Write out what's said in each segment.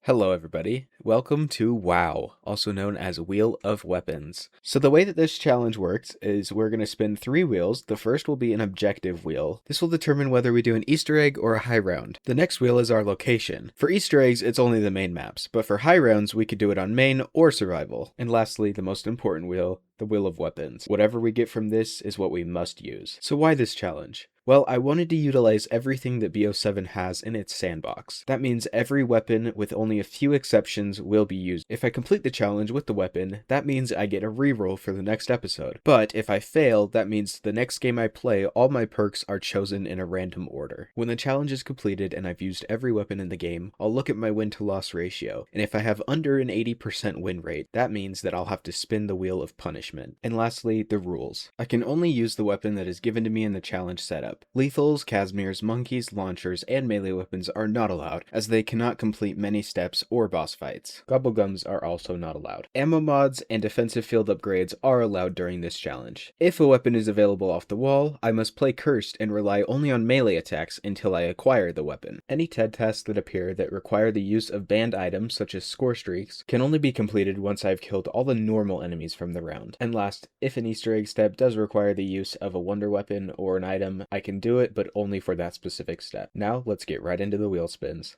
Hello everybody, welcome to WoW, also known as Wheel of Weapons. So the way that this challenge works is we're going to spin 3 wheels. The first will be an objective wheel. This will determine whether we do an Easter egg or a high round. The next wheel is our location. For Easter eggs, it's only the main maps, but for high rounds, we could do it on main or survival. And lastly, the most important wheel, the Wheel of Weapons. Whatever we get from this is what we must use. So why this challenge? Well, I wanted to utilize everything that BO7 has in its sandbox. That means every weapon, with only a few exceptions, will be used. If I complete the challenge with the weapon, that means I get a reroll for the next episode. But if I fail, that means the next game I play, all my perks are chosen in a random order. When the challenge is completed and I've used every weapon in the game, I'll look at my win to loss ratio. And if I have under an 80% win rate, that means that I'll have to spin the Wheel of Punishment. And lastly, the rules. I can only use the weapon that is given to me in the challenge setup. Lethals, Casimirs, monkeys, launchers, and melee weapons are not allowed, as they cannot complete many steps or boss fights. Gobblegums are also not allowed. Ammo mods and defensive field upgrades are allowed during this challenge. If a weapon is available off the wall, I must play cursed and rely only on melee attacks until I acquire the weapon. Any TED tasks that appear that require the use of banned items, such as score streaks, can only be completed once I've killed all the normal enemies from the round. And last, if an Easter egg step does require the use of a wonder weapon or an item, I can do it, but only for that specific step. Now, let's get right into the wheel spins.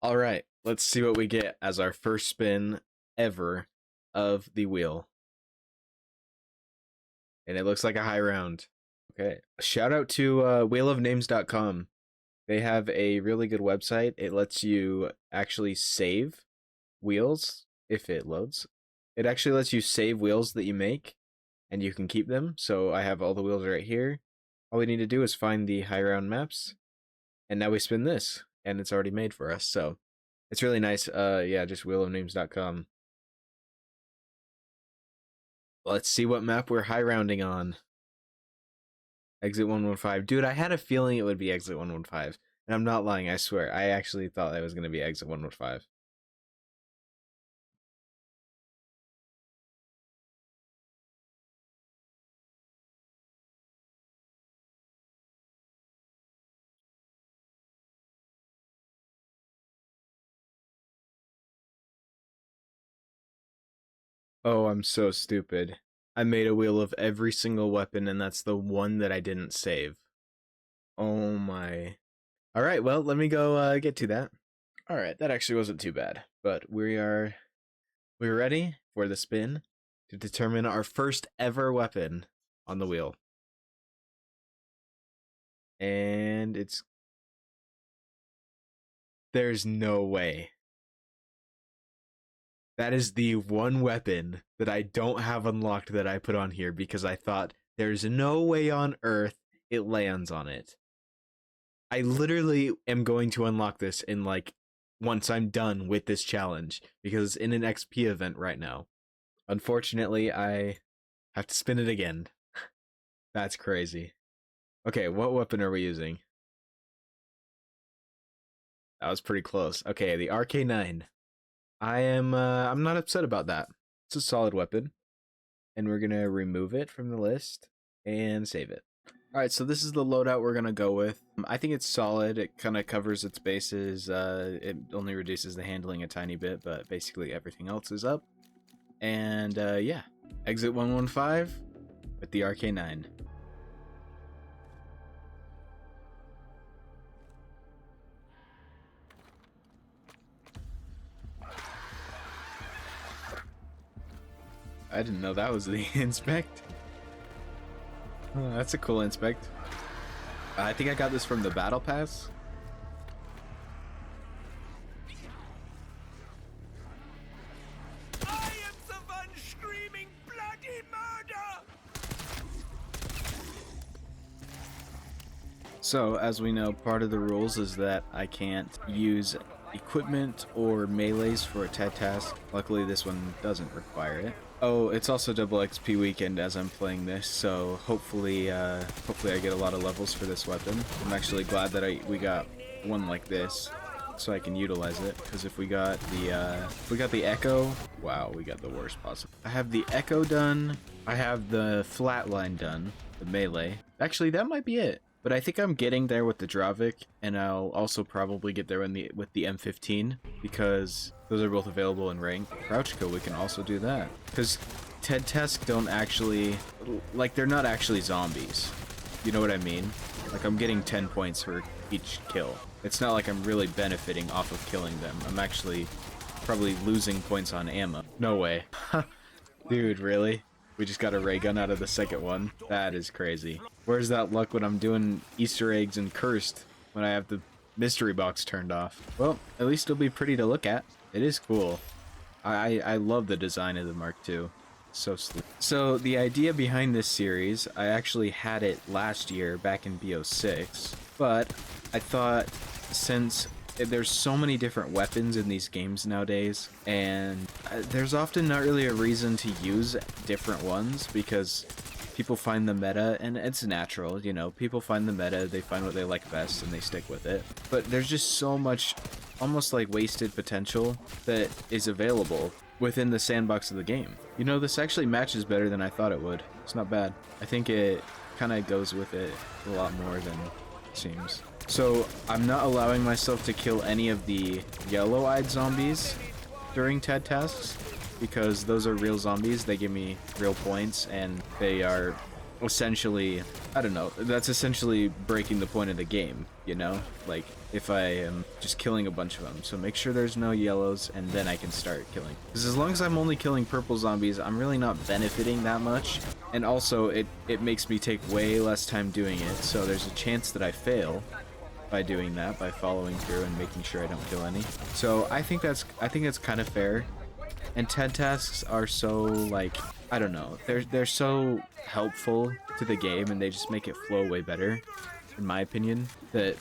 Alright, let's see what we get as our first spin ever of the wheel. And it looks like a high round. Okay. Shout out to wheelofnames.com. They have a really good website. It lets you actually save wheels if it loads. It actually lets you save wheels that you make, and you can keep them. So I have all the wheels right here. All we need to do is find the high round maps, and now we spin this, and it's already made for us, so it's really nice. Yeah, just wheelofnames.com. Let's see what map we're high rounding on. Exit 115. Dude, I had a feeling it would be Exit 115, and I'm not lying, I swear. I actually thought it was going to be Exit 115. Oh, I'm so stupid. I made a wheel of every single weapon, and that's the one that I didn't save. Oh my. Alright, well, let me go get to that. Alright, that actually wasn't too bad, but we're ready for the spin to determine our first ever weapon on the wheel. And there's no way. That is the one weapon that I don't have unlocked that I put on here because I thought there's no way on earth it lands on it. I literally am going to unlock this in once I'm done with this challenge because it's in an XP event right now. Unfortunately, I have to spin it again. That's crazy. Okay, what weapon are we using? That was pretty close. Okay, the RK9. I'm not upset about that. It's a solid weapon. And we're gonna remove it from the list and save it. Alright, so this is the loadout we're gonna go with. I think it's solid. It kind of covers its bases. It only reduces the handling a tiny bit, but basically everything else is up. And yeah, Exit 115 with the RK9. I didn't know that was the inspect. Oh, that's a cool inspect. I think I got this from the battle pass. I am the one screaming bloody murder! So, as we know, part of the rules is that I can't use equipment or melees for a TED task. Luckily, this one doesn't require it. Oh, it's also double XP weekend as I'm playing this, so hopefully I get a lot of levels for this weapon. I'm actually glad that we got one like this, so I can utilize it. Because if we got the Echo, wow, we got the worst possible. I have the Echo done. I have the Flatline done, the melee. Actually, that might be it. But I think I'm getting there with the Dravik, and I'll also probably get there with the M15, because those are both available in rank. Crouch kill, we can also do that. Because Ted Tesk don't actually, like, they're not actually zombies. You know what I mean? Like, I'm getting 10 points for each kill. It's not like I'm really benefiting off of killing them. I'm actually probably losing points on ammo. No way. Dude, really? We just got a ray gun out of the second one? That is crazy. Where's that luck when I'm doing Easter eggs and cursed when I have the mystery box turned off? Well, at least it'll be pretty to look at. It is cool. I love the design of the Mark II. So sleek. So the idea behind this series, I actually had it last year back in BO6, but I thought since there's so many different weapons in these games nowadays, and there's often not really a reason to use different ones because people find the meta, and it's natural, you know, people find the meta, they find what they like best, and they stick with it. But there's just so much, almost like wasted potential that is available within the sandbox of the game. You know, this actually matches better than I thought it would. It's not bad. I think it kind of goes with it a lot more than it seems. So I'm not allowing myself to kill any of the yellow-eyed zombies during TED tasks because those are real zombies. They give me real points, and they are essentially, I don't know, that's essentially breaking the point of the game, you know? Like, if I am just killing a bunch of them. So make sure there's no yellows, and then I can start killing. Because as long as I'm only killing purple zombies, I'm really not benefiting that much. And also, it makes me take way less time doing it, so there's a chance that I fail by doing that, by following through and making sure I don't kill any. So I think that's kind of fair. And TED tasks are so, like, I don't know, they're so helpful to the game, and they just make it flow way better, in my opinion, that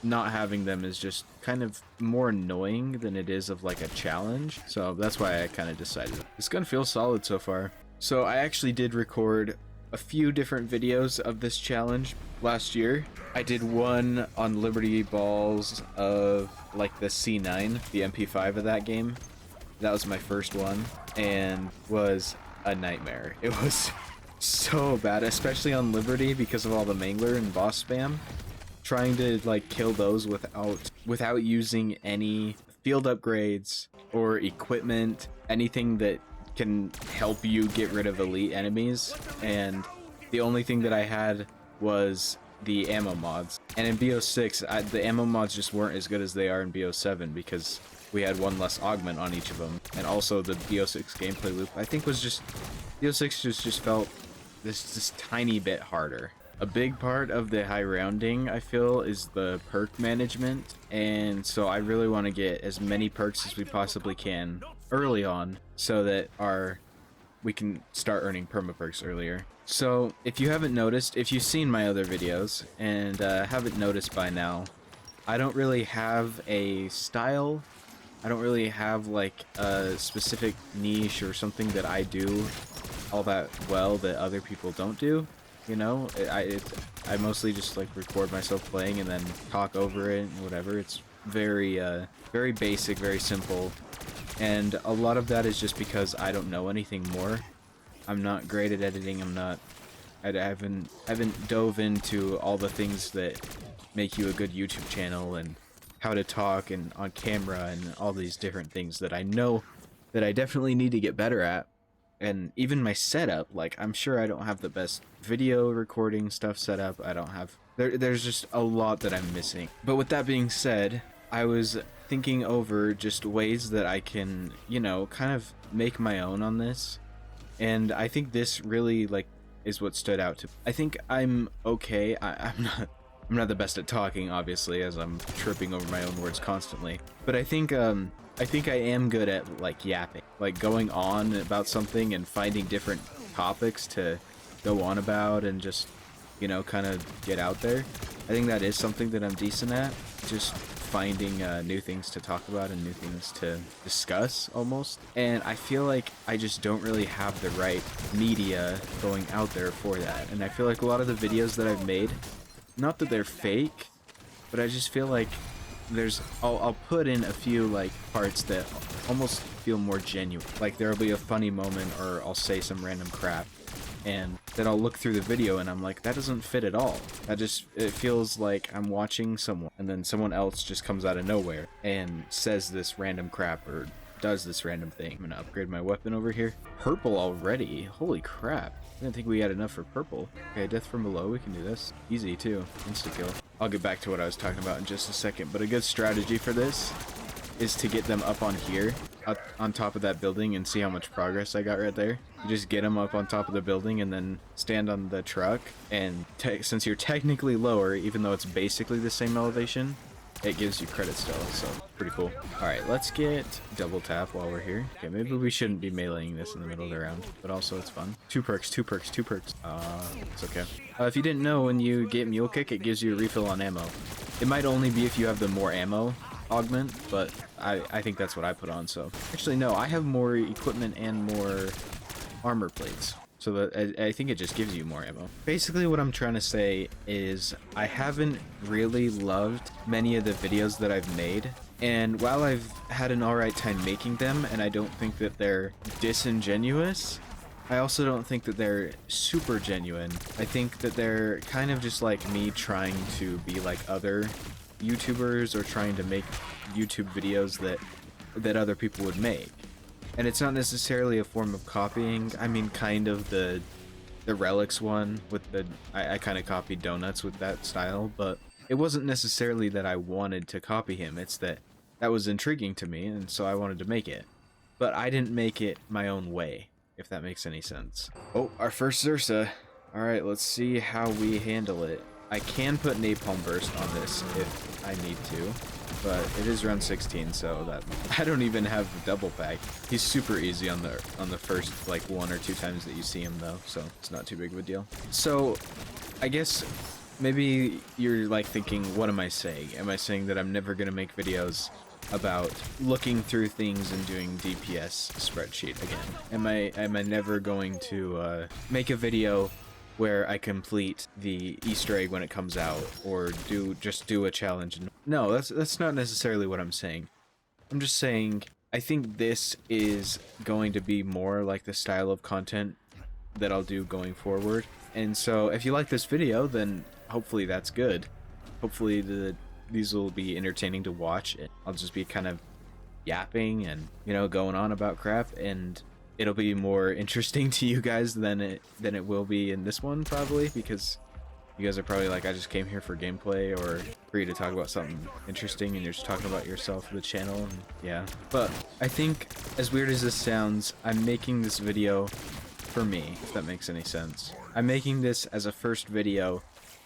not having them is just kind of more annoying than it is of like a challenge. So that's why I kind of decided. This gun feels solid so far. So I actually did record a few different videos of this challenge last year. I did one on Liberty Balls of like the C9, the MP5 of that game. That was my first one, and was a nightmare. It was so bad, especially on Liberty because of all the Mangler and boss spam. Trying to like kill those without using any field upgrades or equipment, anything that can help you get rid of elite enemies. And the only thing that I had was the ammo mods. And in BO6, the ammo mods just weren't as good as they are in BO7 because we had one less augment on each of them. And also the BO6 gameplay loop, I think, was just... BO6 just felt this tiny bit harder. A big part of the high rounding, I feel, is the perk management. And so I really want to get as many perks as we possibly can early on so that we can start earning perma-perks earlier. So if you haven't noticed, if you've seen my other videos and haven't noticed by now, I don't really have a style. I don't really have like a specific niche or something that I do all that well that other people don't do. You know, I mostly just like record myself playing and then talk over it and whatever. It's very very basic, very simple, and a lot of that is just because I don't know anything more. I'm not great at editing. I haven't dove into all the things that make you a good YouTube channel and how to talk and on camera and all these different things that I know that I definitely need to get better at. And even my setup, like, I'm sure I don't have the best video recording stuff set up. I don't have... There's just a lot that I'm missing. But with that being said, I was thinking over just ways that I can, you know, kind of make my own on this. And I think this really, like, is what stood out to me. I think I'm okay. I'm not the best at talking, obviously, as I'm tripping over my own words constantly. But I think I am good at like yapping, like going on about something and finding different topics to go on about and just, you know, kind of get out there. I think that is something that I'm decent at, just finding new things to talk about and new things to discuss almost. And I feel like I just don't really have the right media going out there for that. And I feel like a lot of the videos that I've made, not that they're fake, but I just feel like I'll put in a few like parts that almost feel more genuine. Like there'll be a funny moment or I'll say some random crap and then I'll look through the video and I'm like, that doesn't fit at all. It feels like I'm watching someone and then someone else just comes out of nowhere and says this random crap or does this random thing. I'm gonna upgrade my weapon over here. Purple already, holy crap. I didn't think we had enough for purple. Okay, death from below, we can do this. Easy too, insta kill. I'll get back to what I was talking about in just a second, but a good strategy for this is to get them up on here, up on top of that building, and see how much progress I got right there. You just get them up on top of the building and then stand on the truck, and since you're technically lower, even though it's basically the same elevation, it gives you credit still, so pretty cool. Alright, let's get double tap while we're here. Okay, maybe we shouldn't be meleeing this in the middle of the round, but also it's fun. Two perks. It's okay. If you didn't know, when you get Mule Kick, it gives you a refill on ammo. It might only be if you have the more ammo augment, but I think that's what I put on, so. Actually, no, I have more equipment and more armor plates. So that I think it just gives you more ammo. Basically what I'm trying to say is I haven't really loved many of the videos that I've made. And while I've had an alright time making them, and I don't think that they're disingenuous, I also don't think that they're super genuine. I think that they're kind of just like me trying to be like other YouTubers or trying to make YouTube videos that other people would make. And it's not necessarily a form of copying. I mean, kind of the Relics one with the... I kind of copied Donuts with that style, but it wasn't necessarily that I wanted to copy him. It's that was intriguing to me, and so I wanted to make it. But I didn't make it my own way, if that makes any sense. Oh, our first Zersa. Alright, let's see how we handle it. I can put Napalm Burst on this if I need to, but it is round 16, so that I don't even have the double pack. He's super easy on the first like 1 or 2 times that you see him though, so it's not too big of a deal. So I guess maybe you're like thinking, what am I saying? Am I saying that I'm never gonna make videos about looking through things and doing DPS spreadsheet again? Am I never going to make a video where I complete the Easter egg when it comes out, or just do a challenge? No, that's not necessarily what I'm saying. I'm just saying I think this is going to be more like the style of content that I'll do going forward. And so if you like this video, then hopefully that's good. Hopefully these will be entertaining to watch. I'll just be kind of yapping and, you know, going on about crap, and it'll be more interesting to you guys than it will be in this one, probably, because you guys are probably like, I just came here for gameplay or for you to talk about something interesting, and you're just talking about yourself, the channel, and yeah. But I think, as weird as this sounds, I'm making this video for me, if that makes any sense. I'm making this as a first video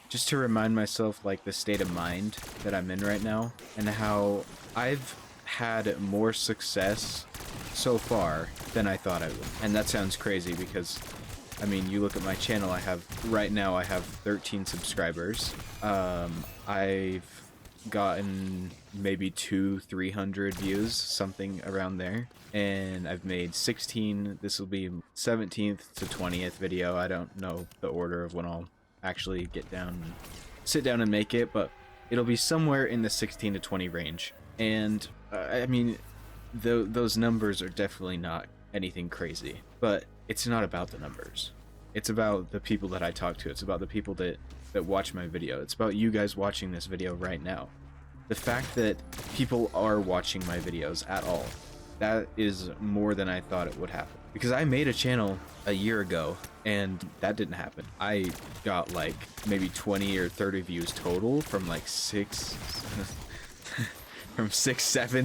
just to remind myself like the state of mind that I'm in right now, and how I've had more success so far than I thought I would. And that sounds crazy because, I mean, you look at my channel, right now I have 13 subscribers. I've gotten maybe 200-300 views, something around there, and I've made 16. This will be 17th to 20th video. I don't know the order of when I'll actually sit down and make it, but it'll be somewhere in the 16 to 20 range. And I mean, those numbers are definitely not anything crazy, but it's not about the numbers. It's about the people that I talk to. It's about the people that watch my video. It's about you guys watching this video right now. The fact that people are watching my videos at all, that is more than I thought it would happen. Because I made a channel a year ago, and that didn't happen. I got like maybe 20 or 30 views total from like 7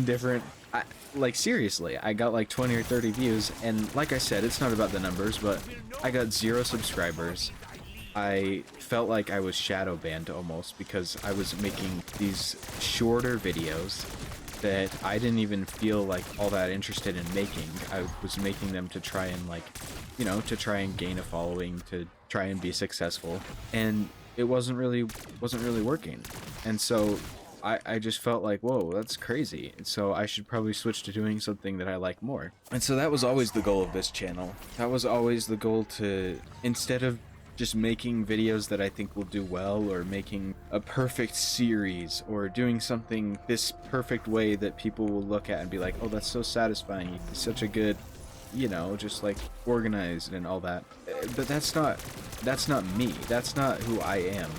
different... like seriously, I got like 20 or 30 views, and like I said, it's not about the numbers, but I got 0 subscribers. I felt like I was shadow banned almost, because I was making these shorter videos that I didn't even feel like all that interested in making. I was making them to try and, like, you know, to try and gain a following, to try and be successful, and it wasn't really working. And so I just felt like, whoa, that's crazy. And so I should probably switch to doing something that I like more. And so that was always the goal of this channel. That was always the goal, to, instead of just making videos that I think will do well, or making a perfect series, or doing something this perfect way that people will look at and be like, oh, that's so satisfying, it's such a good you know, just like organized and all that. But that's not me. That's not who I am.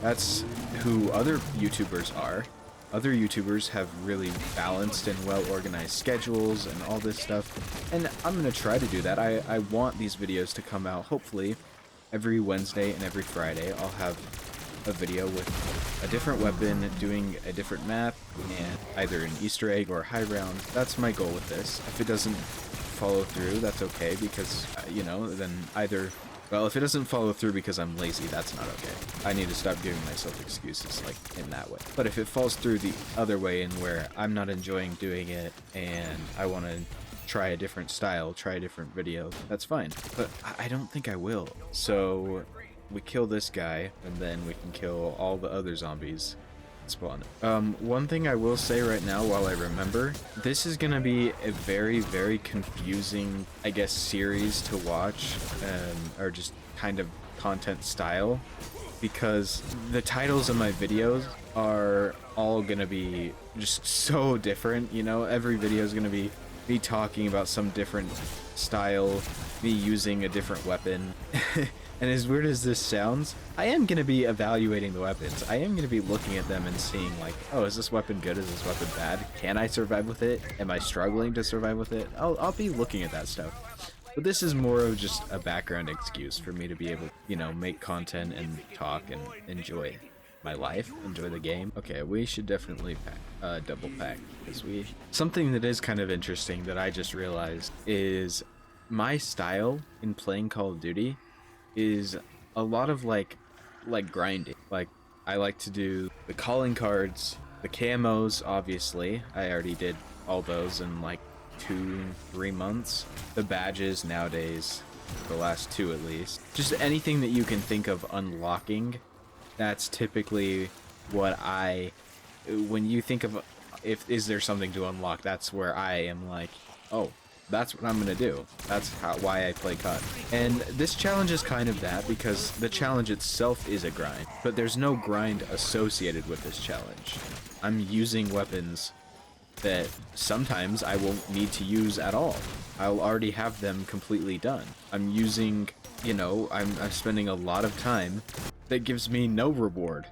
That's who other YouTubers are. Other YouTubers have really balanced and well-organized schedules and all this stuff, and I'm gonna try to do that. I want these videos to come out, hopefully, every Wednesday and every Friday. I'll have a video with a different weapon, doing a different map, and either an Easter egg or a high round. That's my goal with this. If it doesn't follow through, that's okay, because, you know, then either... Well, if it doesn't follow through because I'm lazy, that's not okay. I need to stop giving myself excuses, like, in that way. But if it falls through the other way, in where I'm not enjoying doing it, and I want to try a different style, try a different video, that's fine. But I don't think I will. So, we kill this guy, and then we can kill all the other zombies spawn. One thing I will say right now while I remember, this is gonna be a very, very confusing, I guess, series to watch, or just kind of content style, because the titles of my videos are all gonna be just so different, you know? Every video is gonna be me talking about some different style, me using a different weapon. And as weird as this sounds, I am going to be evaluating the weapons. I am going to be looking at them and seeing, like, oh, is this weapon good? Is this weapon bad? Can I survive with it? Am I struggling to survive with it? I'll be looking at that stuff. But this is more of just a background excuse for me to be able, you know, make content and talk and enjoy my life, enjoy the game. Okay, we should definitely pack, double pack, because something that is kind of interesting that I just realized is my style in playing Call of Duty is a lot of like grinding. Like, I like to do the calling cards, the camos, obviously. I already did all those in like 2-3 months. The badges nowadays, the last 2 at least. Just anything that you can think of unlocking, that's typically what when you think of, is there something to unlock, that's where I am like, oh, that's what I'm gonna do. That's why I play COD. And this challenge is kind of that, because the challenge itself is a grind, but there's no grind associated with this challenge. I'm using weapons that sometimes I won't need to use at all. I'll already have them completely done. I'm using, you know, I'm spending a lot of time that gives me no reward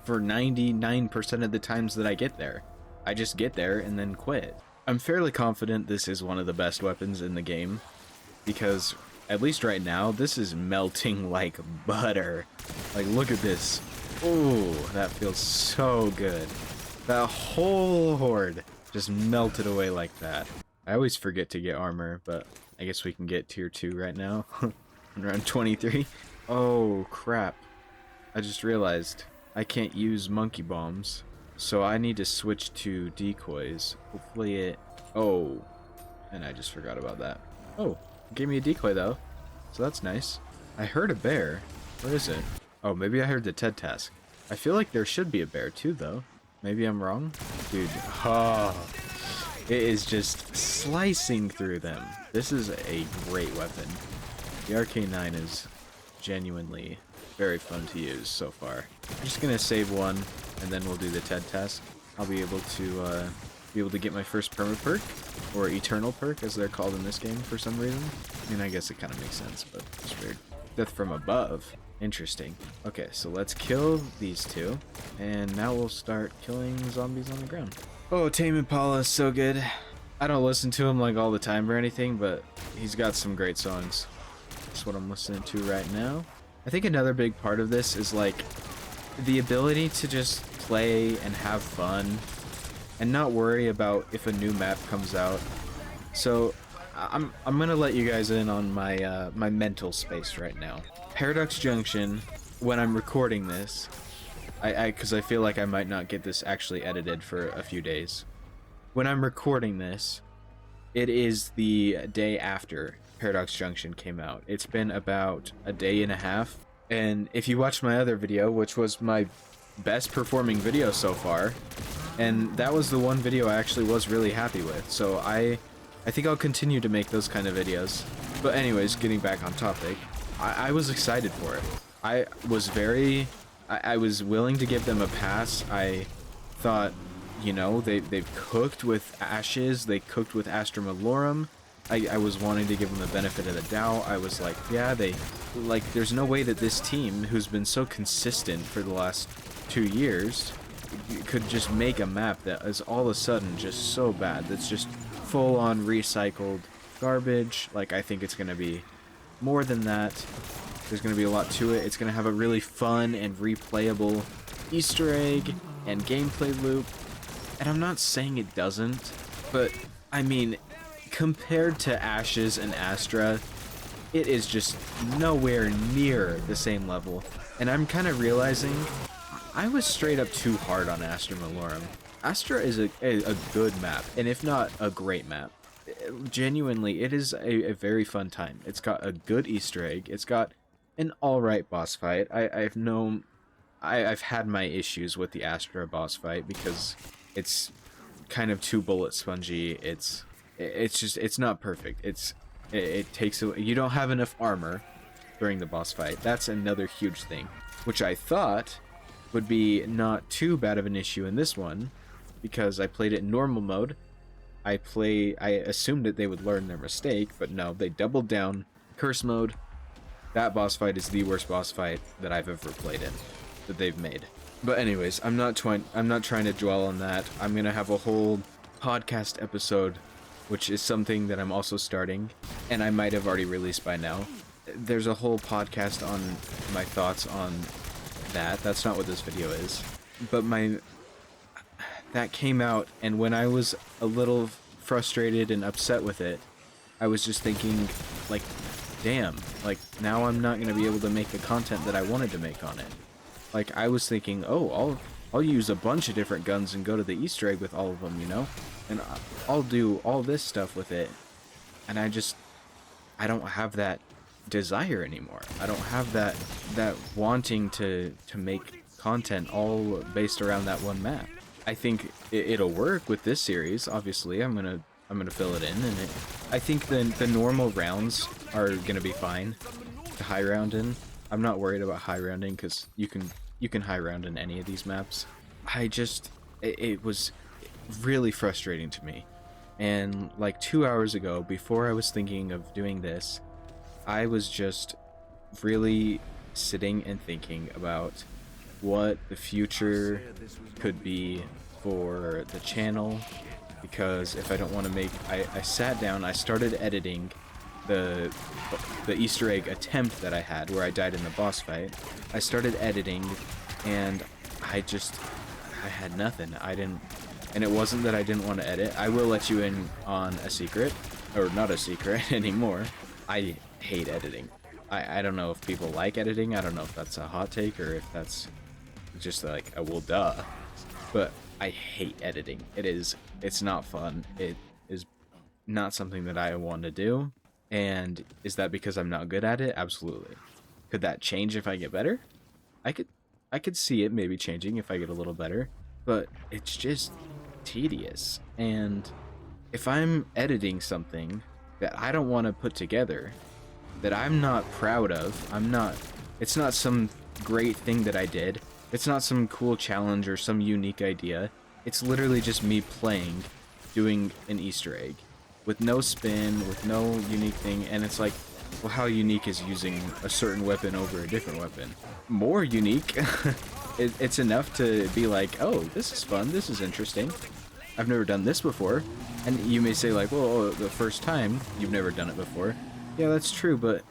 for 99% of the times that I get there. I just get there and then quit. I'm fairly confident this is one of the best weapons in the game, because, at least right now, this is melting like butter. Like, look at this. Ooh, that feels so good. That whole horde just melted away like that. I always forget to get armor, but I guess we can get tier 2 right now. Around 23. Oh, crap. I just realized I can't use monkey bombs. So I need to switch to decoys. Hopefully it... Oh. And I just forgot about that. Oh. It gave me a decoy though. So that's nice. I heard a bear. Where is it? Oh, maybe I heard the TED task. I feel like there should be a bear too though. Maybe I'm wrong? Dude. Oh. It is just slicing through them. This is a great weapon. The RK9 is genuinely very fun to use so far. I'm just gonna save one, and then we'll do the TED task. I'll be able to get my first perma perk, or eternal perk as they're called in this game for some reason. I mean, I guess it kind of makes sense, but it's weird. Death from above. Interesting. Okay, so let's kill these two, and now we'll start killing zombies on the ground. Oh, Tame Impala is so good. I don't listen to him like all the time or anything, but he's got some great songs. That's what I'm listening to right now. I think another big part of this is like the ability to just play and have fun and not worry about if a new map comes out. So I'm gonna let you guys in on my my mental space right now. Paradox Junction, when I'm recording this, because I feel like I might not get this actually edited for a few days. When I'm recording this, it is the day after Paradox Junction came out. It's been about a day and a half, and if you watched my other video, which was my best performing video so far, and that was the one video I actually was really happy with, so I think I'll continue to make those kind of videos. But anyways, getting back on topic, I was excited for it. I was willing to give them a pass. I thought, you know, they've cooked with Ashes, they cooked with Astra Malorum, I was wanting to give them the benefit of the doubt. I was like, yeah, there's no way that this team, who's been so consistent for the last 2 years, could just make a map that is all of a sudden just so bad. That's just full on recycled garbage. Like, I think it's going to be more than that. There's going to be a lot to it. It's going to have a really fun and replayable Easter egg and gameplay loop. And I'm not saying it doesn't, but I mean, compared to Ashes and Astra, it is just nowhere near the same level. And I'm kind of realizing I was straight up too hard on Astra Malorum. Astra is a good map, and if not a great map. Genuinely, it is a very fun time. It's got a good Easter egg. It's got an alright boss fight. I've had my issues with the Astra boss fight because it's kind of too bullet spongy. It's not perfect. It takes you don't have enough armor during the boss fight. That's another huge thing, which I thought would be not too bad of an issue in this one, because I played it in normal mode. I assumed that they would learn their mistake, but no, they doubled down. Curse mode. That boss fight is the worst boss fight that I've ever played in, that they've made. But anyways, I'm not trying to dwell on that. I'm gonna have a whole podcast episode, which is something that I'm also starting, and I might have already released by now. There's a whole podcast on my thoughts on that. That's not what this video is. But that came out, and when I was a little frustrated and upset with it, I was just thinking, like, damn, like, now I'm not going to be able to make the content that I wanted to make on it. Like, I was thinking, oh, I'll use a bunch of different guns and go to the Easter egg with all of them, you know? And I'll do all this stuff with it. And I don't have that desire anymore. I don't have that wanting to make content all based around that one map. I think it'll work with this series. Obviously, I'm gonna fill it in, and I think the normal rounds are gonna be fine to high round in. I'm not worried about high rounding because you can high round in any of these maps. It was really frustrating to me, and like 2 hours ago, before I was thinking of doing this, I was just really sitting and thinking about what the future could be for the channel, because if I don't want to make, I sat down, I started editing the Easter egg attempt that I had where I died in the boss fight. I started editing, and I had nothing. And it wasn't that I didn't want to edit. I will let you in on a secret, or not a secret anymore. I hate editing. I don't know if people like editing. I don't know if that's a hot take or if that's just like a well duh. But I hate editing. It's not fun. It is not something that I want to do. And is that because I'm not good at it? Absolutely. Could that change if I get better? I could see it maybe changing if I get a little better, but it's just tedious. And if I'm editing something that I don't want to put together, that I'm not proud of, it's not some great thing that I did, it's not some cool challenge or some unique idea, it's literally just me playing, doing an Easter egg, with no spin, with no unique thing, and it's like, well, how unique is using a certain weapon over a different weapon? More unique. It's enough to be like, oh, this is fun, this is interesting, I've never done this before. And you may say like, well, the first time, you've never done it before. Yeah, that's true, but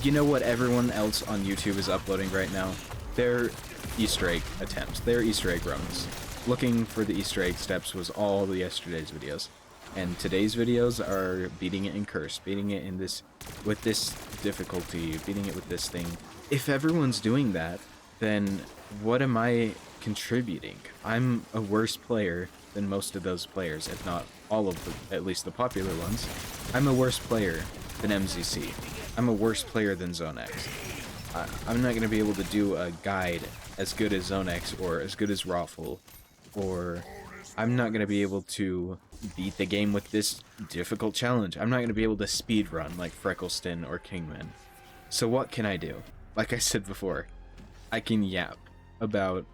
you know what everyone else on YouTube is uploading right now? Their Easter egg attempts, their Easter egg runs. Looking for the Easter egg steps was all the yesterday's videos. And today's videos are beating it in Curse, beating it in this, with this difficulty, beating it with this thing. If everyone's doing that, then what am I contributing? I'm a worse player than most of those players, if not all of the, at least the popular ones. I'm a worse player than MZC. I'm a worse player than ZoneX. I'm not going to be able to do a guide as good as ZoneX or as good as Raffle, or I'm not going to be able to beat the game with this difficult challenge. I'm not going to be able to speedrun like Freckleston or Kingman. So what can I do? Like I said before, I can yap about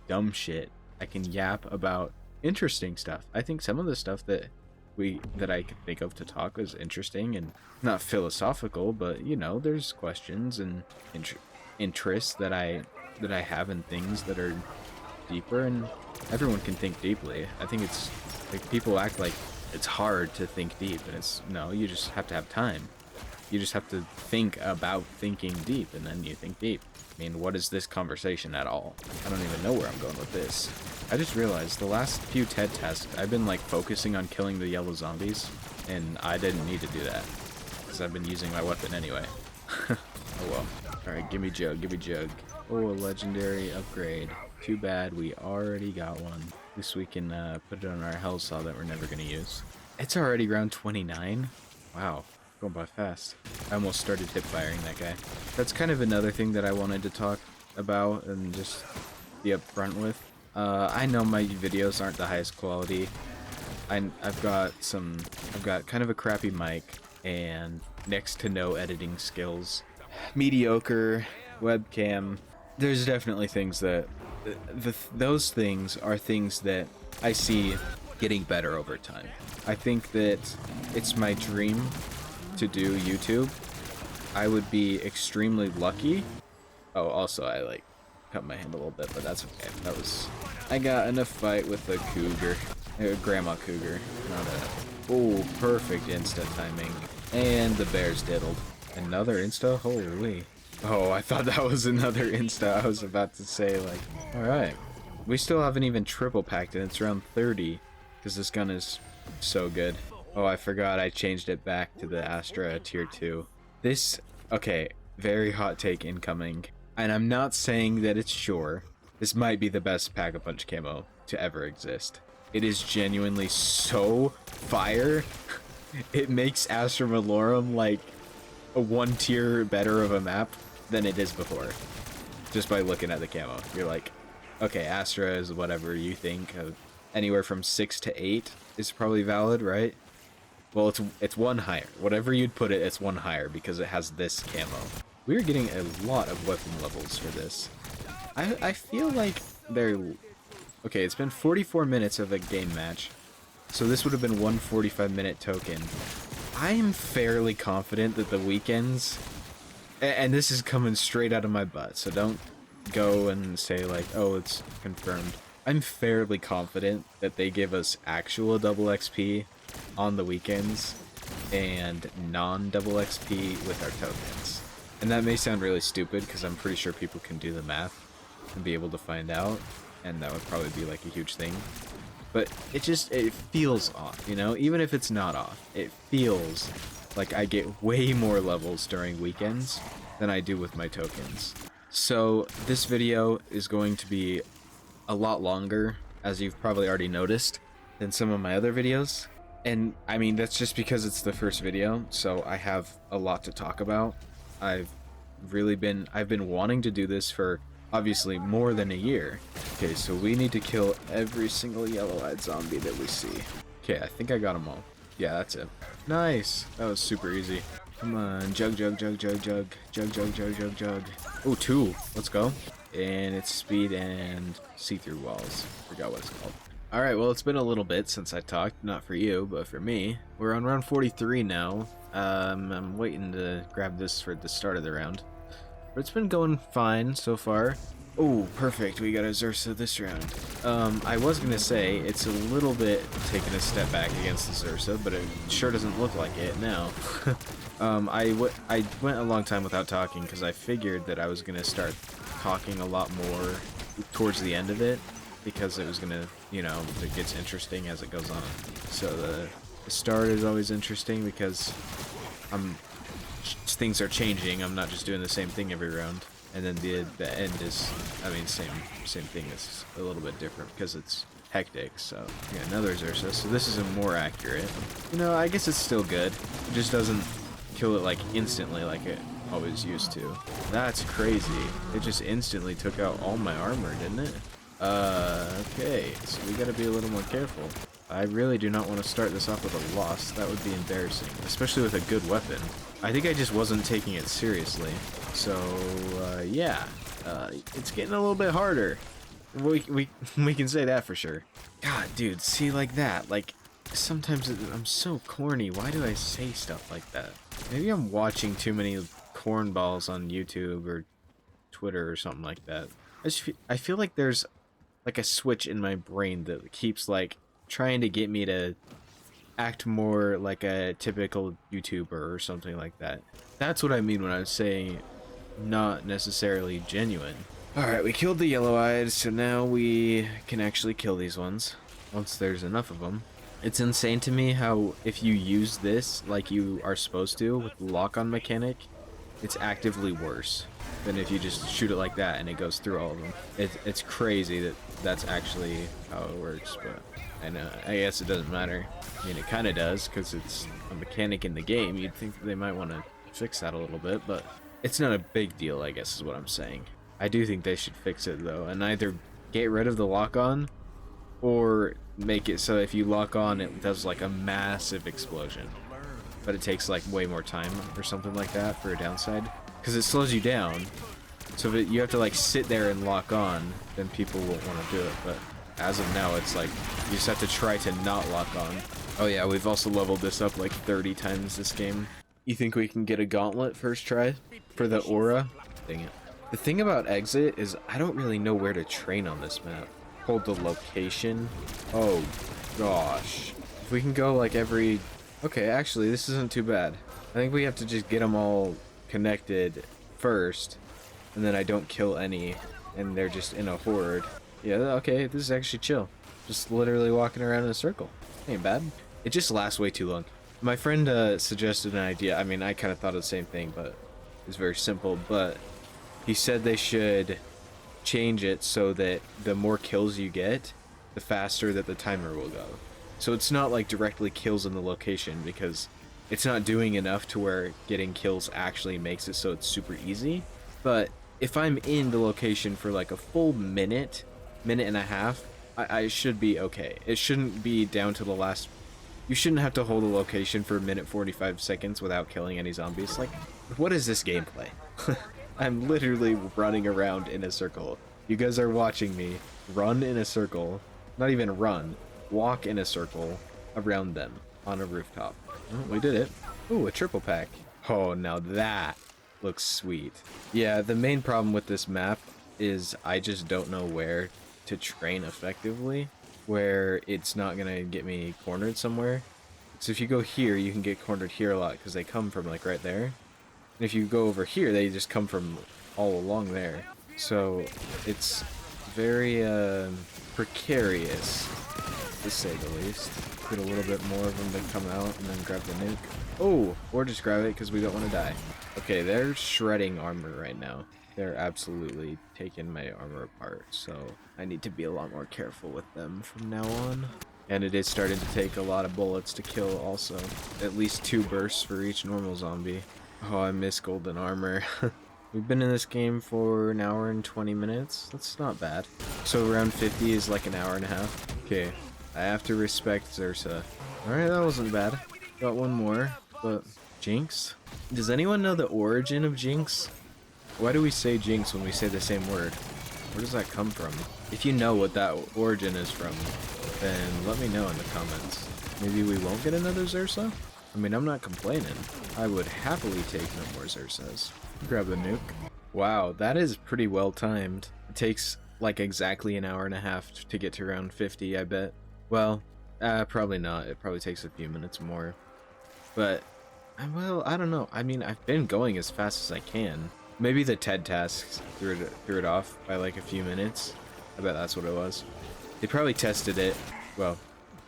dumb shit. I can yap about interesting stuff. I think some of the stuff that that I could think of to talk is interesting and not philosophical, but you know, there's questions and interests that I have in things that are deeper, and everyone can think deeply. I think it's like people act like it's hard to think deep, and it's no, you just have to have time. You just have to think about thinking deep, and then you think deep. I mean, what is this conversation at all? I don't even know where I'm going with this. I just realized the last few TED tests, I've been like focusing on killing the yellow zombies, and I didn't need to do that, because I've been using my weapon anyway. Oh well. Alright, give me Jug, give me Jug. Oh, a legendary upgrade. Too bad we already got one. At least we can put it on our hell saw that we're never going to use. It's already round 29? Wow, going by fast. I almost started hip firing that guy. That's kind of another thing that I wanted to talk about and just be upfront with. I know my videos aren't the highest quality. I've got kind of a crappy mic and next to no editing skills. Mediocre webcam. There's definitely things that those things are things that I see getting better over time. I think that it's my dream to do YouTube. I would be extremely lucky. Oh, also I like cut my hand a little bit, but that's okay. I got in a fight with a cougar, a grandma cougar, not a. Oh, perfect insta timing, and the bears diddled. Another insta? Holy. Oh, I thought that was another insta. I was about to say, like, alright. We still haven't even triple packed it. It's around 30, because this gun is so good. Oh, I forgot I changed it back to the Astra tier 2. This, okay, very hot take incoming. And I'm not saying that it's sure. This might be the best Pack-a-Punch camo to ever exist. It is genuinely so fire. It makes Astra Malorum like a 1 tier better of a map than it is before. Just by looking at the camo. You're like, okay, Astra is whatever you think. Anywhere from 6 to 8 is probably valid, right? Well, it's 1 higher. Whatever you'd put it, it's 1 higher because it has this camo. We're getting a lot of weapon levels for this. I feel like they're... Okay, it's been 44 minutes of a game match. So this would have been 1 45-minute token. I am fairly confident that the weekends... And this is coming straight out of my butt, so don't go and say like, oh, it's confirmed. I'm fairly confident that they give us actual double XP on the weekends and non-double XP with our tokens. And that may sound really stupid because I'm pretty sure people can do the math and be able to find out, and that would probably be like a huge thing. But it feels off, you know? Even if it's not off, it feels like I get way more levels during weekends than I do with my tokens. So this video is going to be a lot longer, as you've probably already noticed, than some of my other videos. And I mean, that's just because it's the first video, so I have a lot to talk about. I've been wanting to do this for obviously more than a year. Okay, so we need to kill every single yellow-eyed zombie that we see. Okay, I think I got them all. Yeah, that's it. Nice! That was super easy. Come on, jug, jug, jug, jug, jug, jug, jug, jug, jug, jug. Oh, 2. Let's go. And it's speed and see-through walls. Forgot what it's called. Alright, well, it's been a little bit since I talked. Not for you, but for me. We're on round 43 now. I'm waiting to grab this for the start of the round. But it's been going fine so far. Oh, perfect. We got a Zersa this round. I was going to say, it's a little bit taking a step back against the Zersa, but it sure doesn't look like it now. I went a long time without talking because I figured that I was going to start talking a lot more towards the end of it, because it was going to, you know, it gets interesting as it goes on. So the start is always interesting because things are changing. I'm not just doing the same thing every round. And then the end is, I mean, same thing. It's a little bit different because it's hectic. So yeah, another Zersa. So this is a more accurate. You know, I guess it's still good. It just doesn't kill it like instantly like it always used to. That's crazy. It just instantly took out all my armor, didn't it? Okay. So we gotta be a little more careful. I really do not want to start this off with a loss. That would be embarrassing, especially with a good weapon. I think I just wasn't taking it seriously. So, yeah. It's getting a little bit harder. We can say that for sure. God, dude, see, like that. Like, Sometimes I'm so corny. Why do I say stuff like that? Maybe I'm watching too many cornballs on YouTube or Twitter or something like that. I feel like there's like a switch in my brain that keeps like trying to get me to act more like a typical YouTuber or something like that. That's what I mean when I was saying not necessarily genuine. Alright, we killed the yellow-eyed, so now we can actually kill these ones once there's enough of them. It's insane to me how if you use this like you are supposed to with the lock-on mechanic, it's actively worse than if you just shoot it like that and it goes through all of them. It's crazy that that's actually how it works, but I guess it doesn't matter. I mean, it kind of does because it's a mechanic in the game. You'd think that they might want to fix that a little bit, but it's not a big deal, I guess is what I'm saying. I do think they should fix it though, and either get rid of the lock-on or make it so if you lock on it does like a massive explosion, but it takes like way more time or something like that for a downside, because it slows you down. So if you have to like sit there and lock on, then people won't want to do it. But as of now, it's like you just have to try to not lock on. Oh yeah, we've also leveled this up like 30 times this game. You think we can get a gauntlet first try for the aura? Dang it. The thing about exit is I don't really know where to train on this map. Hold the location. Oh gosh. If we can go like every... Okay, actually this isn't too bad. I think we have to just get them all connected first, and then I don't kill any, and they're just in a horde. Yeah, okay, this is actually chill. Just literally walking around in a circle. Ain't bad. It just lasts way too long. My friend suggested an idea. I mean, I kind of thought of the same thing, but it's very simple. But he said they should change it so that the more kills you get, the faster that the timer will go. So it's not like directly kills in the location, because it's not doing enough to where getting kills actually makes it so it's super easy. But if I'm in the location for like a full minute and a half, I should be okay. It shouldn't be down to the last... You shouldn't have to hold a location for a minute 45 seconds without killing any zombies. Like, what is this gameplay? I'm literally running around in a circle. You guys are watching me run in a circle. Not even run. Walk in a circle around them on a rooftop. Oh, we did it. Ooh, a triple pack. Oh, now that looks sweet. Yeah, the main problem with this map is I just don't know where to train effectively, where it's not gonna get me cornered somewhere. So if you go here, you can get cornered here a lot because they come from like right there. And if you go over here, they just come from all along there. So it's very precarious, to say the least. Get a little bit more of them to come out and then grab the nuke. Oh, or just grab it because we don't want to die. Okay, they're shredding armor right now. They're absolutely taking my armor apart, so I need to be a lot more careful with them from now on. And it is starting to take a lot of bullets to kill also. At least 2 bursts for each normal zombie. Oh, I miss golden armor. We've been in this game for an hour and 20 minutes. That's not bad. So around 50 is like an hour and a half. Okay, I have to respect Xursa. Alright, that wasn't bad. Got one more, but... Jinx? Does anyone know the origin of Jinx? Why do we say Jinx when we say the same word? Where does that come from? If you know what that origin is from, then let me know in the comments. Maybe we won't get another Xursa? I mean, I'm not complaining. I would happily take no more Xursas. Grab the nuke. Wow, that is pretty well timed. It takes like exactly an hour and a half to get to around 50, I bet. Well, probably not. It probably takes a few minutes more. But, well, I don't know. I mean, I've been going as fast as I can. Maybe the TED tasks threw it off by like a few minutes. I bet that's what it was. They probably tested it. Well,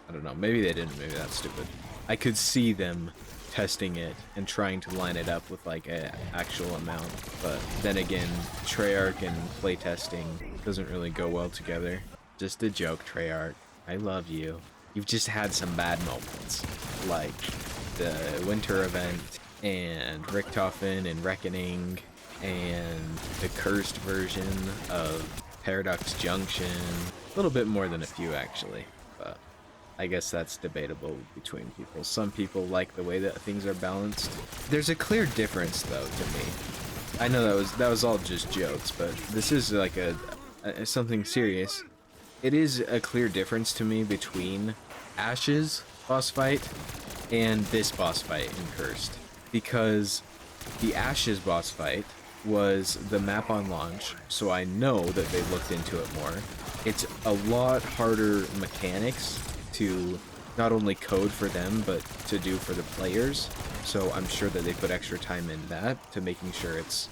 I don't know. Maybe they didn't. Maybe that's stupid. I could see them testing it and trying to line it up with like an actual amount. But then again, Treyarch and playtesting doesn't really go well together. Just a joke, Treyarch. I love you. You've just had some bad moments. Like the winter event and Richtofen and Reckoning and the cursed version of Paradox Junction. A little bit more than a few actually, but I guess that's debatable between people. Some people like the way that things are balanced. There's a clear difference though to me. I know that was all just jokes, but this is like a something serious. It is a clear difference to me between Ashes boss fight and this boss fight in Cursed, because the Ashes boss fight was the map on launch, so I know that they looked into it more. It's a lot harder mechanics to not only code for them, but to do for the players, so I'm sure that they put extra time in that to making sure it's,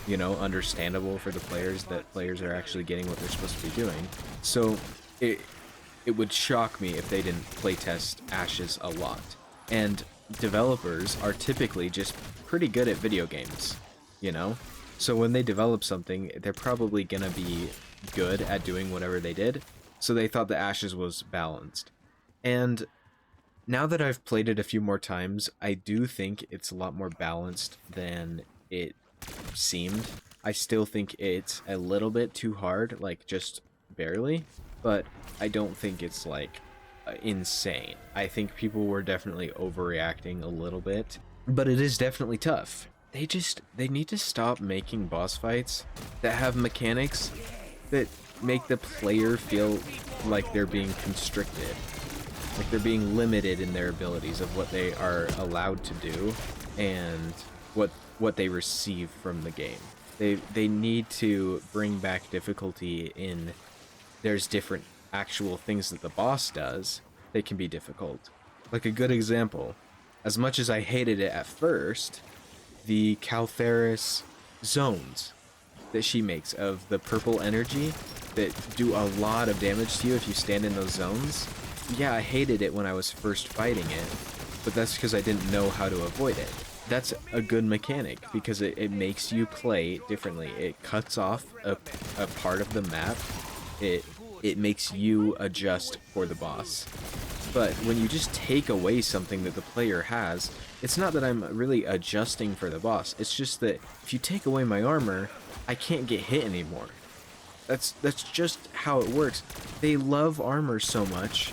you know, understandable for the players, that players are actually getting what they're supposed to be doing. So it would shock me if they didn't playtest Ashes a lot. And developers are typically just pretty good at video games, you know? So when they develop something, they're probably gonna be good at doing whatever they did. So they thought the Ashes was balanced. And now that I've played it a few more times, I do think it's a lot more balanced than it seemed. I still think it's a little bit too hard, like just barely, but I don't think it's like insane. I think people were definitely overreacting a little bit, but it is definitely tough. They need to stop making boss fights that have mechanics that make the player feel like they're being constricted, like they're being limited in their abilities of what they are allowed to do and what they receive from the game. They need to bring back difficulty in, there's different actual things that the boss does that can be difficult. Like a good example, as much as I hated it at first, the Caltheris zones that she makes of the purple energy that do a lot of damage to you if you stand in those zones. Yeah, I hated it when I was first fighting it, but that's because I didn't know how to avoid it. That's a good mechanic because it makes you play differently. It cuts off a part of the map. It makes you adjust for the boss. But when you just take away something that the player has, it's not that I'm really adjusting for the boss. It's just that if you take away my armor, I can't get hit anymore. That's just how it works. They love armor so much.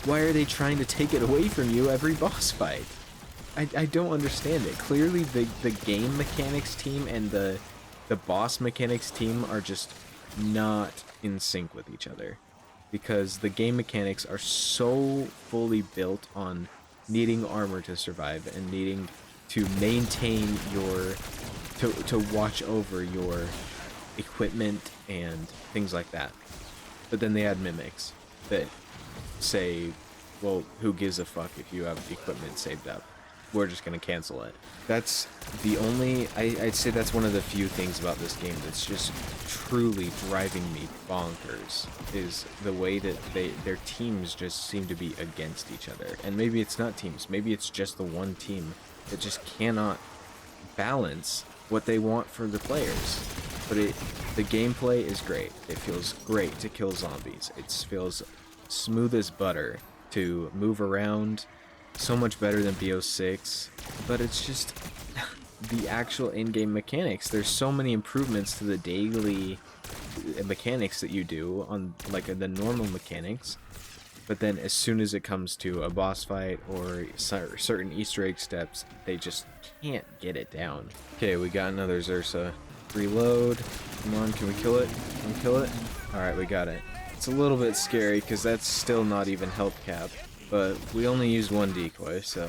Why are they trying to take it away from you every boss fight? I don't understand it. Clearly the game mechanics team and the boss mechanics team are just not in sync with each other, because the game mechanics are so fully built on needing armor to survive and needing to maintain your to watch over your equipment and things like that. But then they add mimics that say, well, who gives a fuck if you have equipment saved up? We're just gonna cancel it. That's the only, I'd say that's one of the few things about this game that's just truly driving me bonkers, is the way that their teams just seem to be against each other. And maybe it's not teams, maybe it's just the one team that just cannot balance what they want for the players. But the gameplay is great. It feels great to kill zombies. It feels smooth as butter to move around, so much better than BO6, but it's just the actual in-game mechanics. There's so many improvements to the daily mechanics that you do on like the normal mechanics, but then as soon as it comes to a boss fight or certain Easter egg steps, they just can't get it down. Okay, we got another Zursa. Reload. Come on, can we kill it? Can we kill it? Alright, we got it. It's a little bit scary because that's still not even health cap, but we only used one decoy, so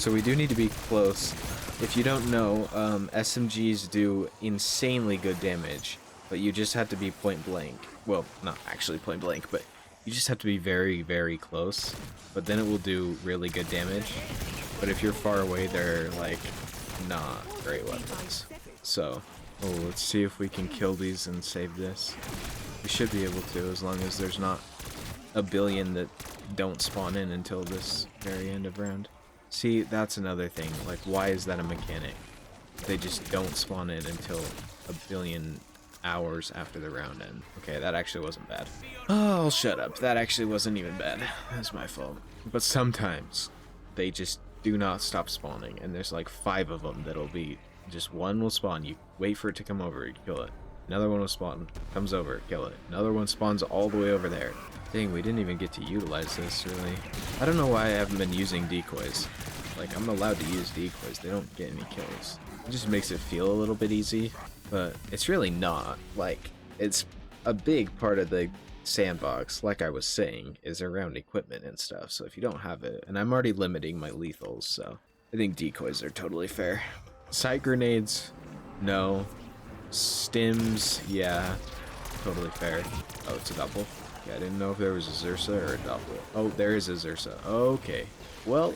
we do need to be close. If you don't know, SMGs do insanely good damage, but you just have to be point blank. Well, not actually point blank, but you just have to be very, very close, but then it will do really good damage. But if you're far away, they're like not great weapons. So, let's see if we can kill these and save this. We should be able to, as long as there's not a billion that don't spawn in until this very end of round. See, that's another thing. Like, why is that a mechanic? They just don't spawn in until a billion hours after the round end. Okay, that actually wasn't bad. Oh, I'll shut up. That actually wasn't even bad. That's my fault. But sometimes they just do not stop spawning, and there's like 5 of them that'll be, just one will spawn, you wait for it to come over, you kill it. Another one will spawn, comes over, kill it. Another one spawns all the way over there. Dang, we didn't even get to utilize this, really. I don't know why I haven't been using decoys. Like, I'm allowed to use decoys, they don't get any kills. It just makes it feel a little bit easy, but it's really not. Like, it's a big part of the sandbox, like I was saying, is around equipment and stuff. So if you don't have it, and I'm already limiting my lethals, so I think decoys are totally fair. Sight grenades, no. Stims, yeah, totally fair. Oh, it's a double. Yeah, I didn't know if there was a Zersa or a Doppel. Oh, there is a Zersa. Okay. Well,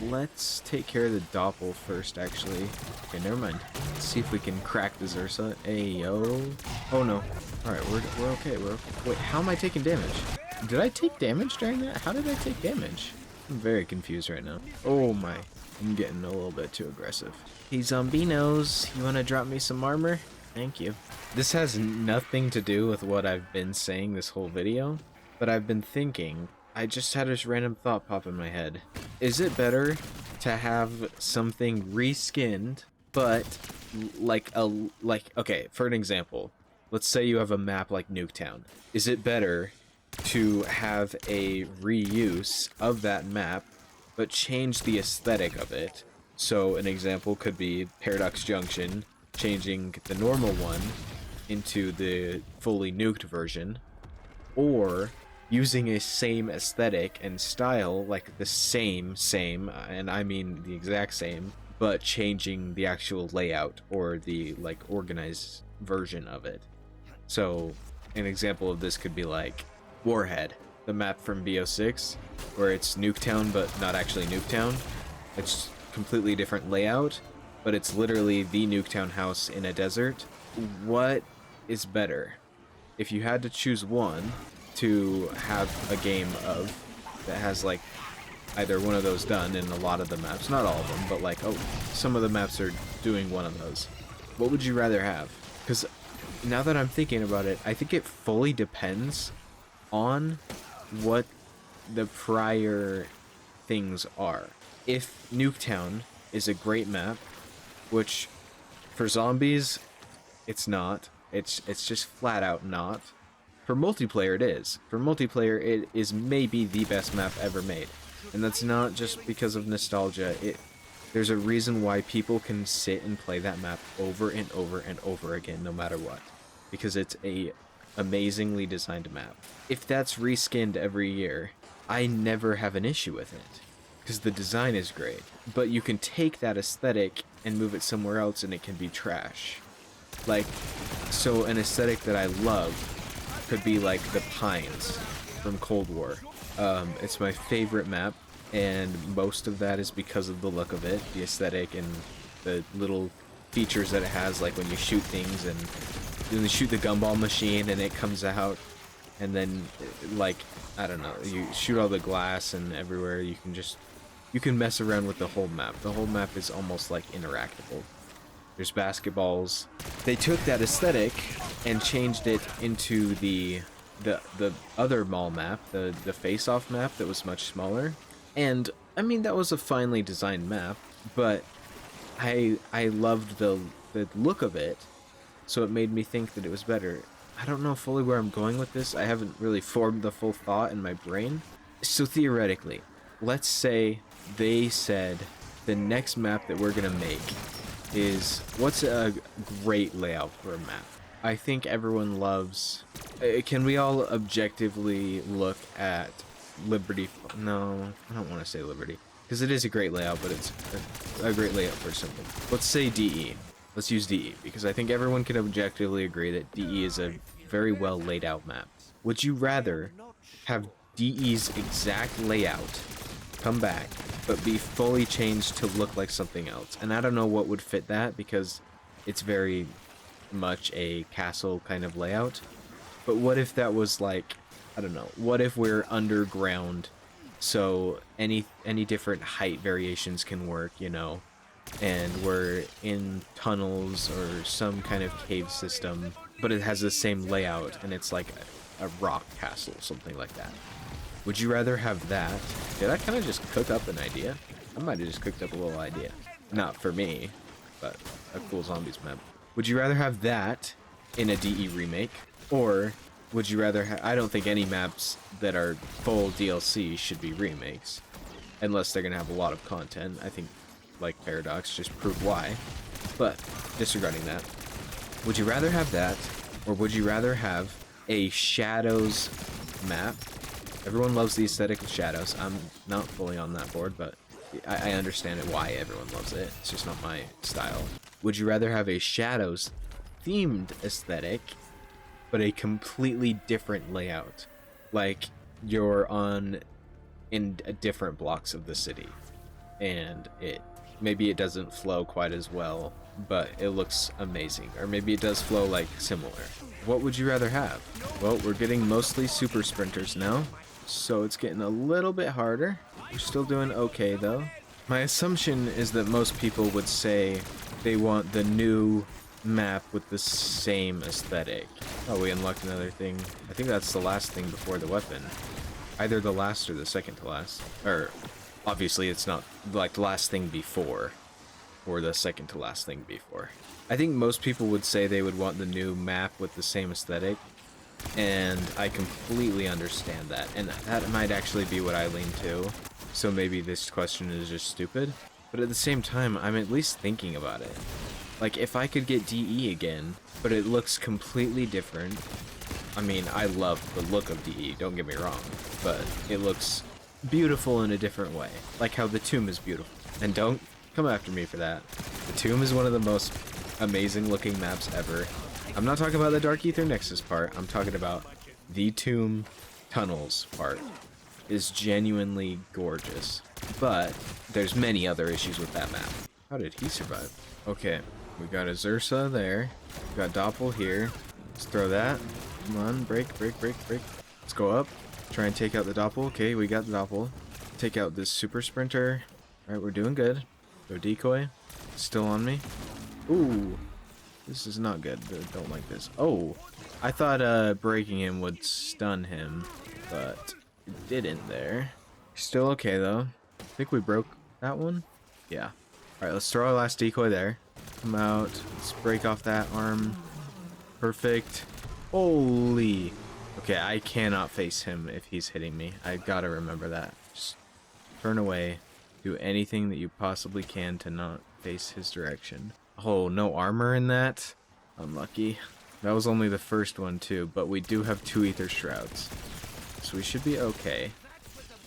let's take care of the Doppel first, actually. Okay, never mind. Let's see if we can crack the Zersa. Ayo. Oh, no. Alright, we're okay. We're okay. Wait, how am I taking damage? Did I take damage during that? How did I take damage? I'm very confused right now. Oh, my. I'm getting a little bit too aggressive. Hey, Zombinos, you want to drop me some armor? Thank you. This has nothing to do with what I've been saying this whole video, but I've been thinking, I just had this random thought pop in my head. Is it better to have something reskinned, but okay, for an example, let's say you have a map like Nuketown. Is it better to have a reuse of that map, but change the aesthetic of it? So an example could be Paradox Junction, changing the normal one into the fully nuked version, or using a same aesthetic and style, like the same, and I mean the exact same, but changing the actual layout or the like organized version of it. So an example of this could be like Warhead, the map from BO6, where it's Nuketown but not actually Nuketown. It's completely different layout, but it's literally the Nuketown house in a desert. What is better? If you had to choose one to have a game of that has like either one of those done in a lot of the maps, not all of them, but like, oh, some of the maps are doing one of those. What would you rather have? Because now that I'm thinking about it, I think it fully depends on what the prior things are. If Nuketown is a great map, which for zombies, it's not. It's just flat out not. For multiplayer, it is. For multiplayer, it is maybe the best map ever made. And that's not just because of nostalgia. There's a reason why people can sit and play that map over and over and over again, no matter what. Because it's a amazingly designed map. If that's reskinned every year, I never have an issue with it. Because the design is great. But you can take that aesthetic and move it somewhere else and it can be trash. Like, so an aesthetic that I love could be like the Pines from Cold War. It's my favorite map, and most of that is because of the look of it, the aesthetic, and the little features that it has, like when you shoot things and then you shoot the gumball machine and it comes out, and then like, I don't know, you shoot all the glass and everywhere, you can mess around with the whole map. The whole map is almost like interactable. There's basketballs. They took that aesthetic and changed it into the other mall map, the face-off map that was much smaller. And I mean, that was a finely designed map, but I loved the look of it, so it made me think that it was better. I don't know fully where I'm going with this. I haven't really formed the full thought in my brain. So theoretically, let's say they said the next map that we're gonna make is, what's a great layout for a map? I think everyone loves... Can we all objectively look at Liberty? No, I don't want to say Liberty, because it is a great layout, but it's a great layout for something. Let's say DE. Let's use DE, because I think everyone can objectively agree that DE is a very well laid out map. Would you rather have DE's exact layout come back, but be fully changed to look like something else? And I don't know what would fit that, because it's very much a castle kind of layout. But what if that was like, I don't know, what if we're underground, so any different height variations can work, you know, and we're in tunnels or some kind of cave system, but it has the same layout and it's like a rock castle, something like that. Would you rather have that? Did I kind of just cook up an idea? I might have just cooked up a little idea. Not for me, but a cool zombies map. Would you rather have that in a DE remake? Or would you rather I don't think any maps that are full DLC should be remakes. Unless they're going to have a lot of content. I think, like Paradox, just prove why. But, disregarding that. Would you rather have that? Or would you rather have a Shadows map. Everyone loves the aesthetic of shadows. I'm not fully on that board, but I understand it why everyone loves it. It's just not my style. Would you rather have a shadows themed aesthetic, but a completely different layout? Like you're in different blocks of the city, and maybe it doesn't flow quite as well, but it looks amazing. Or maybe it does flow like similar. What would you rather have? Well, we're getting mostly super sprinters now, so it's getting a little bit harder. We're still doing okay though. My assumption is that most people would say they want the new map with the same aesthetic. Oh, we unlocked another thing. I think that's the last thing before the weapon. Either the last or the second to last. Or, obviously it's not like the last thing before, or the second to last thing before. I think most people would say they would want the new map with the same aesthetic, and I completely understand that, and that might actually be what I lean to. So maybe this question is just stupid, but at the same time, I'm at least thinking about it. Like, if I could get DE again, but it looks completely different. I mean, I love the look of DE, don't get me wrong, but it looks beautiful in a different way, like how the Tomb is beautiful. And don't come after me for that. The Tomb is one of the most amazing looking maps ever. I'm not talking about the Dark Aether Nexus part, I'm talking about the Tomb tunnels part. Is genuinely gorgeous, but there's many other issues with that map. How did he survive? Okay, we got a Zursa there, we got Doppel here. Let's throw that. Come on, break. Let's go up, try and take out the Doppel. Okay, we got the Doppel. Take out this super sprinter. All right, we're doing good. Go decoy, still on me. Ooh, this is not good. Don't like this. Oh, I thought breaking him would stun him, but it didn't there. Still okay though. I think we broke that one. Yeah. Alright, let's throw our last decoy there. Come out. Let's break off that arm. Perfect. Holy. Okay, I cannot face him if he's hitting me. I gotta remember that. Just turn away. Do anything that you possibly can to not face his direction. Oh, no armor in that? Unlucky. That was only the first one too, but we do have 2 Aether Shrouds. So we should be okay.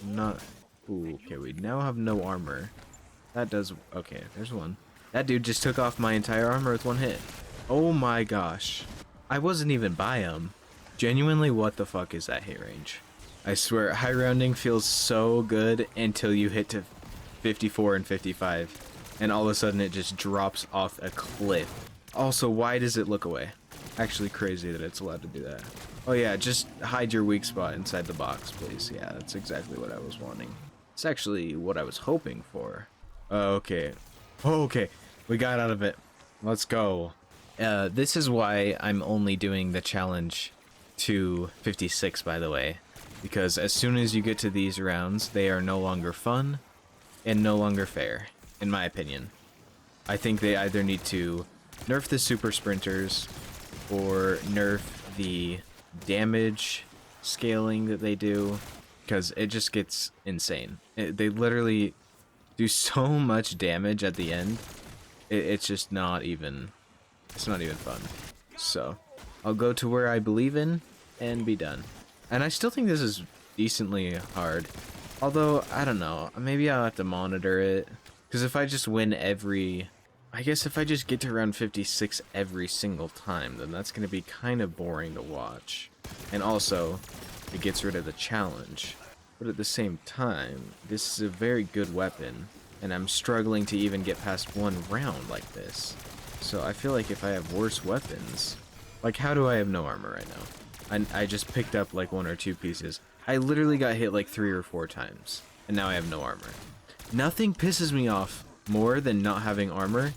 Not... Ooh, okay, we now have no armor. That does... Okay, there's one. That dude just took off my entire armor with 1 hit. Oh my gosh. I wasn't even by him. Genuinely, what the fuck is that hit range? I swear, high rounding feels so good until you hit to 54 and 55. And all of a sudden it just drops off a cliff. Also, why does it look away? Actually crazy that it's allowed to do that. Oh yeah, just hide your weak spot inside the box, please. Yeah, that's exactly what I was wanting. It's actually what I was hoping for. Okay. Oh, okay. We got out of it. Let's go. This is why I'm only doing the challenge to 56, by the way. Because as soon as you get to these rounds, they are no longer fun and no longer fair, in my opinion. I think they either need to nerf the super sprinters or nerf the damage scaling that they do, because it just gets insane. They literally do so much damage at the end. It's just not even... It's not even fun. So, I'll go to where I believe in and be done. And I still think this is decently hard. Although, I don't know. Maybe I'll have to monitor it. Because if I just win every... I guess if I just get to around 56 every single time, then that's going to be kind of boring to watch. And also, it gets rid of the challenge. But at the same time, this is a very good weapon, and I'm struggling to even get past 1 round like this. So I feel like if I have worse weapons... Like, how do I have no armor right now? I just picked up like 1 or 2 pieces. I literally got hit like 3 or 4 times, and now I have no armor. Nothing pisses me off more than not having armor,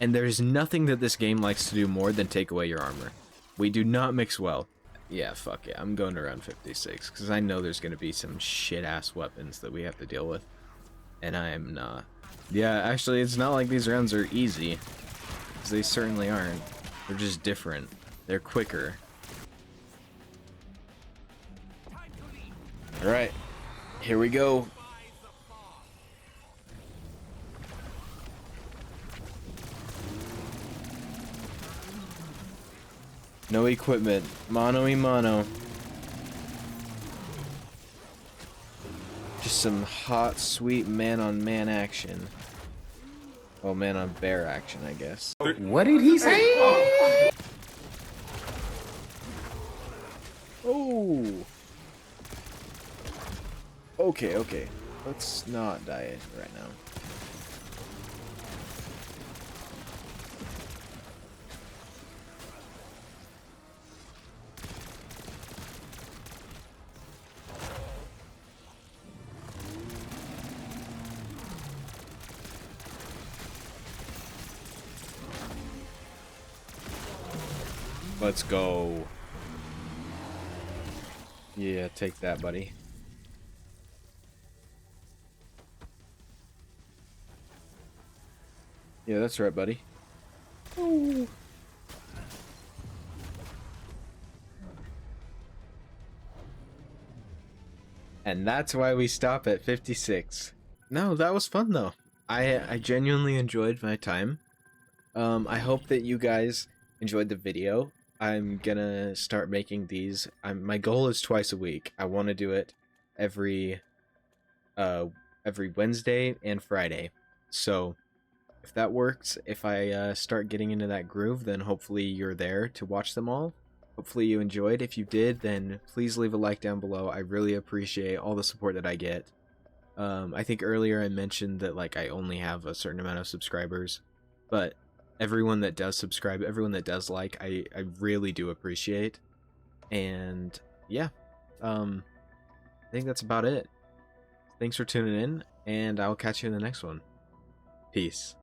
and there's nothing that this game likes to do more than take away your armor. We do not mix well. Yeah, fuck it. I'm going around 56, because I know there's going to be some shit-ass weapons that we have to deal with, and I am not. Yeah, actually, it's not like these rounds are easy, because they certainly aren't. They're just different. They're quicker. Alright, here we go. No equipment. Mano y mano. some hot, sweet man-on-man action. Oh, man-on-bear action, I guess. What did he say? Oh! Okay, okay. Let's not die right now. Let's go. Yeah, take that, buddy. Yeah, that's right, buddy. Ooh. And that's why we stop at 56. No, that was fun though. I genuinely enjoyed my time. I hope that you guys enjoyed the video. I'm gonna start making these. My goal is twice a week. I want to do it every Wednesday and Friday. So if that works, if I start getting into that groove, then hopefully you're there to watch them all. Hopefully you enjoyed. If you did, then please leave a like down below. I really appreciate all the support that I get. I think earlier I mentioned that like I only have a certain amount of subscribers, but everyone that does subscribe, everyone that does like, I really do appreciate. And yeah, I think that's about it. Thanks for tuning in, and I'll catch you in the next one. Peace.